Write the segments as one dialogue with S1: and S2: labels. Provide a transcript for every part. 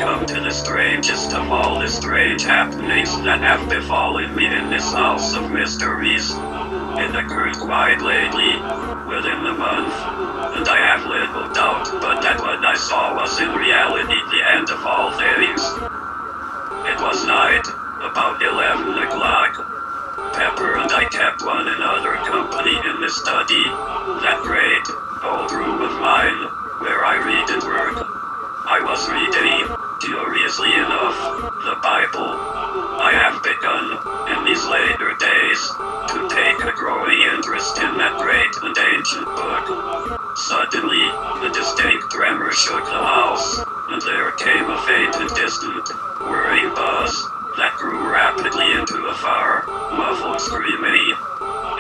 S1: come to the strangest of all the strange happenings that have befallen me in this house of mysteries. It occurred quite lately, within the month, and I have little doubt but that what I saw was in reality the end of all things. It was night, about 11 o'clock. Pepper and I kept one another company in the study, that great, old room of mine, where I read and work. I was reading, curiously enough, the Bible. I have begun, in these later days, to take a growing interest in that great and ancient book. Suddenly, a distinct tremor shook the house, and there came a faint and distant, whirring buzz that grew rapidly into a far, muffled screaming.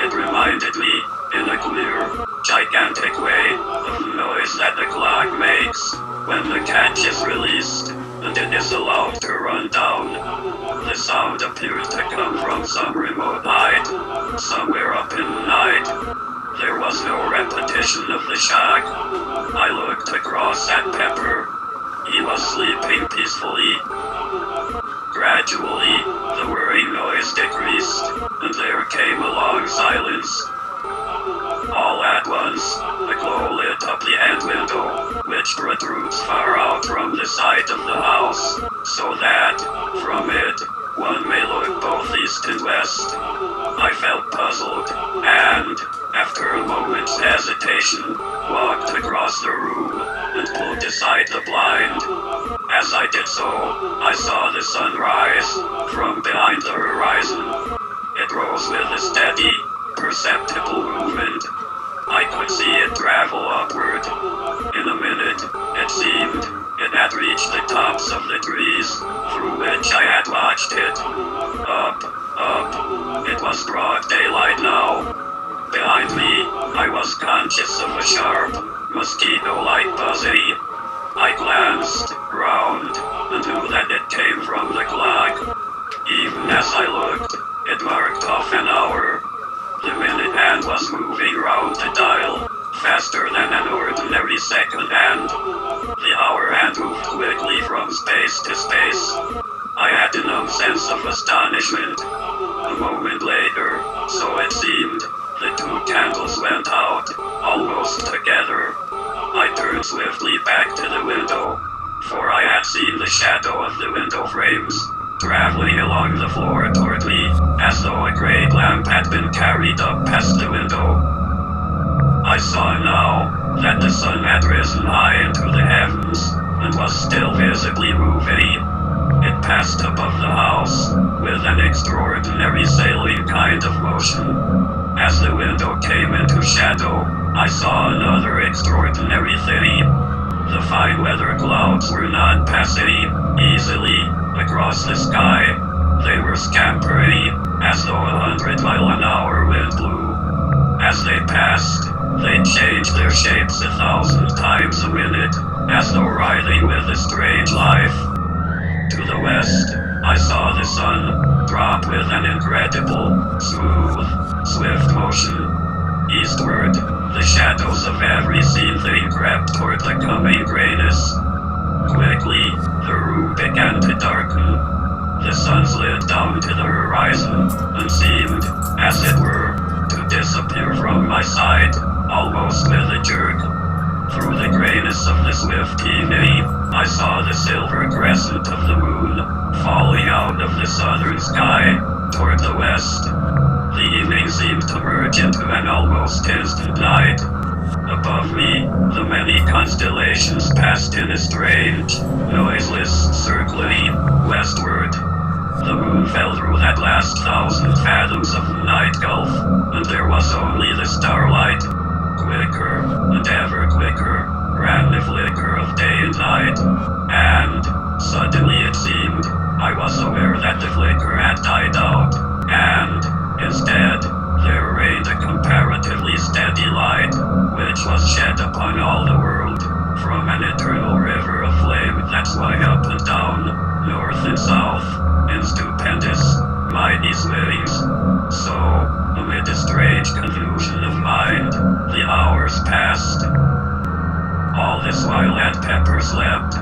S1: It reminded me, in a clear, gigantic way, of the noise that the clock makes when the catch is released and it is allowed to run down. The sound appeared to come from some remote height, somewhere up in the night. There was no repetition of the shock. I looked across at Pepper. He was sleeping peacefully. Gradually, the whirring noise decreased, and there came a long silence. All at once, a glow lit up the end window, which protrudes far out from the side of the house, so that, from it, one may look both east and west. I felt puzzled, and, after a moment's hesitation, walked across the room and pulled aside the blind. As I did so, I saw the sun rise from behind the horizon. It rose with a steady, perceptible movement. I could see it travel upward. In a minute, it seemed, it had reached the tops of the trees, through which I had watched it. Up. It was broad daylight now. Behind me, I was conscious of a sharp, mosquito-like buzzing. I glanced round and knew that it came from the clock. Even as I looked, it marked off an hour. The minute hand was moving round the dial, faster than an ordinary second hand. The hour hand moved quickly from space to space. I had a numb sense of astonishment. A moment later, so it seemed, the two candles went out, almost together. I turned swiftly back to the window, for I had seen the shadow of the window frames, traveling along the floor toward me, as though a great lamp had been carried up past the window. I saw now that the sun had risen high into the heavens, and was still visibly moving. It passed above the house, with an extraordinary sailing kind of motion. As the window came into shadow, I saw another extraordinary thing. The fine weather clouds were not passing easily across the sky. They were scampering as though 100-mile-an-hour wind blew. As they passed, they changed their shapes 1,000 times a minute, as though writhing with a strange life. To the west, I saw the sun drop with an incredible, smooth, swift motion. Eastward, the shadows of every seen thing crept toward the coming grayness. Quickly, the room began to darken. The sun slid down to the horizon and seemed, as it were, to disappear from my sight, almost with a jerk. Through the grayness of the swift evening, I saw the silver crescent of the moon falling out of the southern sky toward the west. The evening seemed to merge into an almost instant night. Above me, the many constellations passed in a strange, noiseless circling westward. The moon fell through that last 1,000 fathoms of the night gulf, and there was only the starlight. Quicker and ever quicker ran the flicker of day and night, and suddenly it seemed I was aware that the flicker had died out, and instead there reigned a comparatively steady light, which was shed upon all the world from an eternal river of flame that swung up and down, north and south, in stupendous, mighty swings. So, amid a strange confusion of mind, the hours passed. All this while Aunt Pepper slept.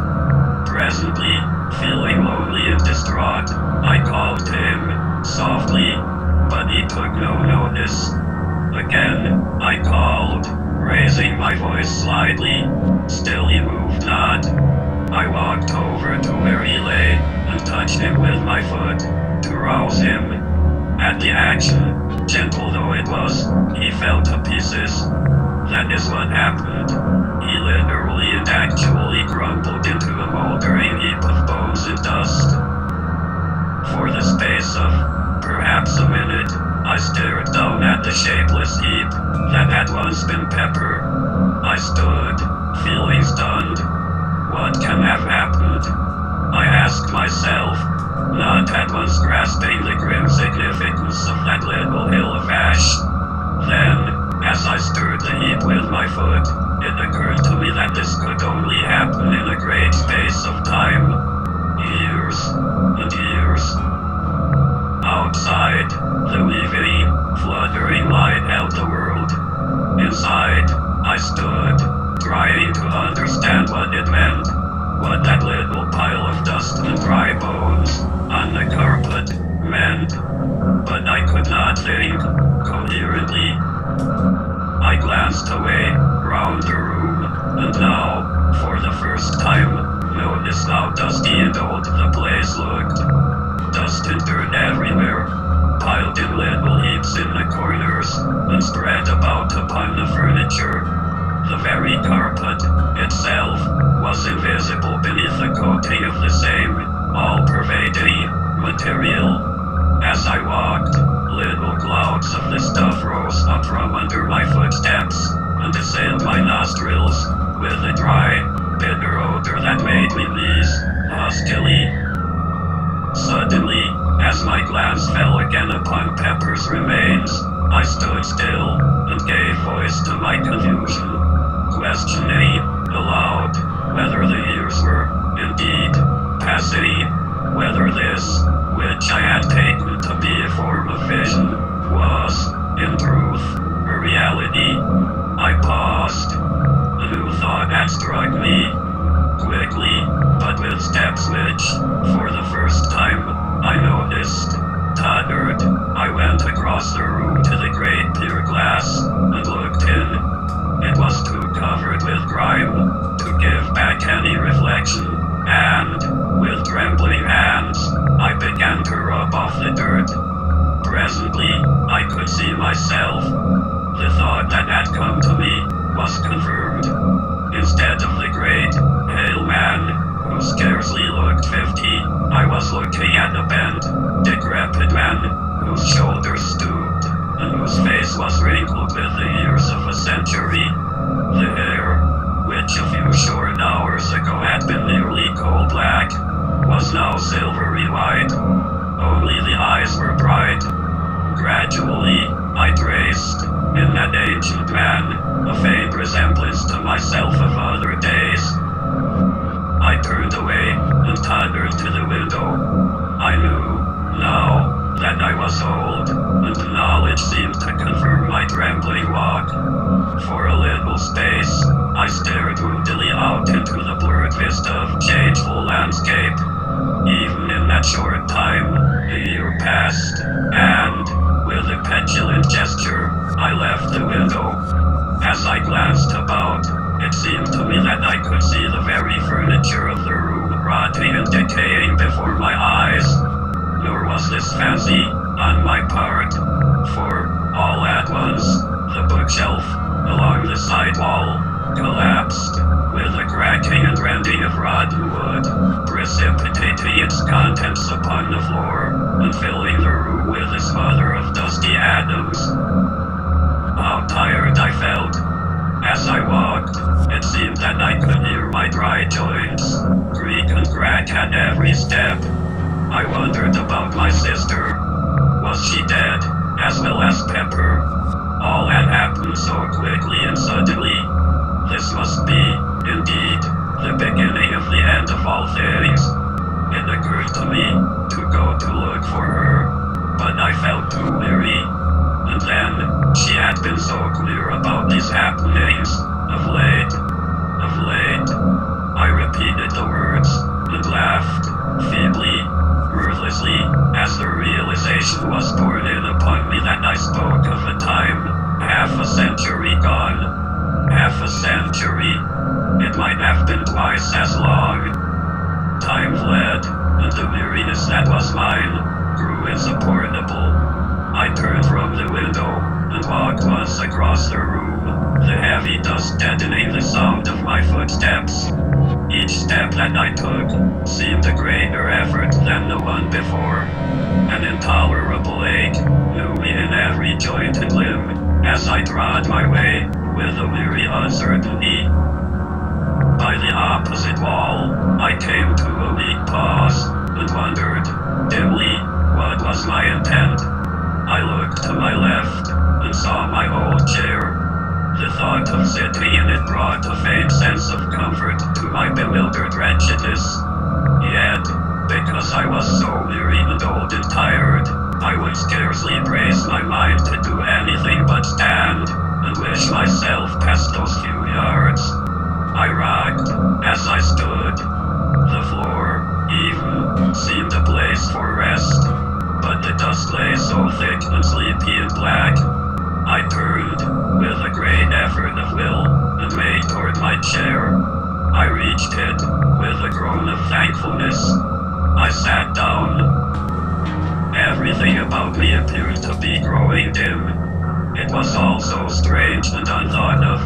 S1: Presently, feeling lonely and distraught, I called to him, softly, but he took no notice. Again, I called, raising my voice slightly. Still he moved not. I walked over to where he lay and touched him with my foot to rouse him. At the action, gentle though it was, he fell to pieces. That is what happened. He literally and actually crumpled into a moldering heap of bones and dust. For the space of perhaps a minute, I stared down at the shapeless heap that had once been Pepper. I stood, feeling stunned. What can have happened? I asked myself, not at once grasping the grim significance of that little hill of ash. Then, as I stirred the heap with my foot, it occurred to me that this could only happen in a great space of time. Years and years. Outside, the weaving, fluttering light held the world. Inside, I stood, trying to understand what it meant, what that little pile of dust and dry bones on the carpet meant, but I could not think coherently. I glanced away, round the room, and now, for the first time, noticed how dusty and old the place looked. Dust and dirt everywhere, piled in little heaps in the corners, and spread about upon the furniture. The very carpet itself was invisible beneath the coating of the same, all-pervading material. As I walked, little clouds of the stuff rose up from under my footsteps and assailed my nostrils with a dry, bitter odor that made me wheeze huskily. Suddenly, as my glance fell again upon Pepper's remains, I stood still and gave voice to my confusion, questioning aloud whether the years were indeed passing, whether this, which I had taken to be a form of vision, was, in truth, a reality. I paused. A new thought had struck me. Quickly, but with steps which, for the first time, I noticed. Tottered, I went across the room to the great pier glass and looked in. It was too covered with grime to give back any reflection, and, with trembling hands, I began to rub off the dirt. Presently, I could see myself. The thought that had come to me was confirmed. Instead of the great, pale man, who scarcely looked 50, I was looking at a bent, decrepit man, whose shoulders stooped, and whose face was wrinkled with the years of a century. The hair, which a few short hours ago had been nearly coal black, was now silvery white. Only the eyes were bright. Gradually, I traced, in that ancient man, a faint resemblance to myself of other days. I turned away and tottered to the window. I knew, now, that I was old, and the knowledge seemed to confirm my trembling walk. For a little space, I stared moodily out into the blurred vista of changeful landscape. Even in that short time, a year passed, and, with a petulant gesture, I left the window. As I glanced about, it seemed to me that I could see the very furniture of the room rotting and decaying before my eyes. Nor was this fancy on my part, for, all at once, the bookshelf, along the side wall, collapsed, with a cracking and rending of rotten wood, precipitating its contents upon the floor, and filling the room with a smother of dusty atoms. How tired I felt. As I walked, it seemed that I could hear my dry joints creak and crack at every step. I wondered about my sister. Was she dead, as well as Pepper? All had happened so quickly and suddenly. This must be, indeed, the beginning of the end of all things. It occurred to me to go to look for her, but I felt too weary. And then, she had been so clear about these happenings, of late. I repeated the words, and and laughed, feebly, mirthlessly, as the realization was borne in upon me that I spoke of a time half a century gone. Half a century. It might have been twice as long. Time fled, and the weariness that was mine grew insupportable. I turned from the window and walked once across the room, the heavy dust deadening the sound of my footsteps. Each step that I took seemed a greater effort than the one before. An intolerable ache knew me in every joint and limb as I trod my way with a weary uncertainty. By the opposite wall, I came to a weak pause and wondered, dimly, what was my intent. I looked to my left and saw my old chair. The thought of sitting in it brought a faint sense of comfort to my bewildered wretchedness. Yet, because I was so weary and old and tired, I would scarcely brace my mind to do anything but stand and wish myself past those few yards. I rocked as I stood. The floor, even, seemed a place for rest, but the dust lay so thick and sleepy and black. I turned, with a great effort of will, and made toward my chair. I reached it, with a groan of thankfulness. I sat down. Everything about me appeared to be growing dim. It was all so strange and unthought of.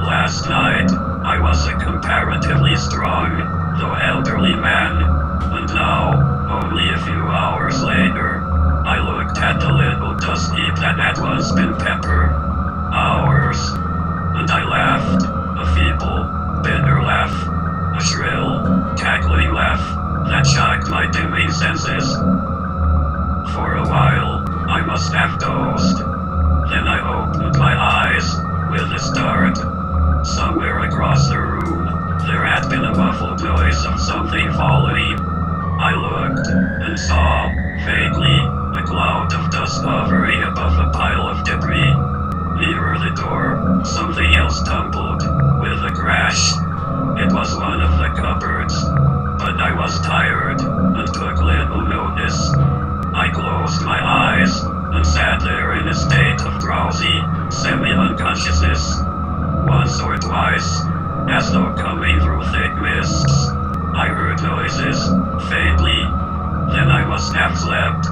S1: Last night, I was a comparatively strong, though elderly man, and now, only a few hours later, I looked at the little dust heap that had once been Pepper. Hours. And I laughed, a feeble, bitter laugh, a shrill, cackling laugh that shocked my dimming senses. For a while, I must have dozed. Then I opened my eyes, with a start. Somewhere across the room, there had been a muffled noise of something falling. I looked, and saw, vaguely, a cloud of dust hovering above a pile of debris. Nearer the door, something else tumbled, with a crash. It was one of the cupboards, but I was tired, and took little notice. I closed my eyes, and sat there in a state of drowsy, semi-unconsciousness. Once or twice, as though coming through thick mists, I heard noises, faintly. Then I must have slept.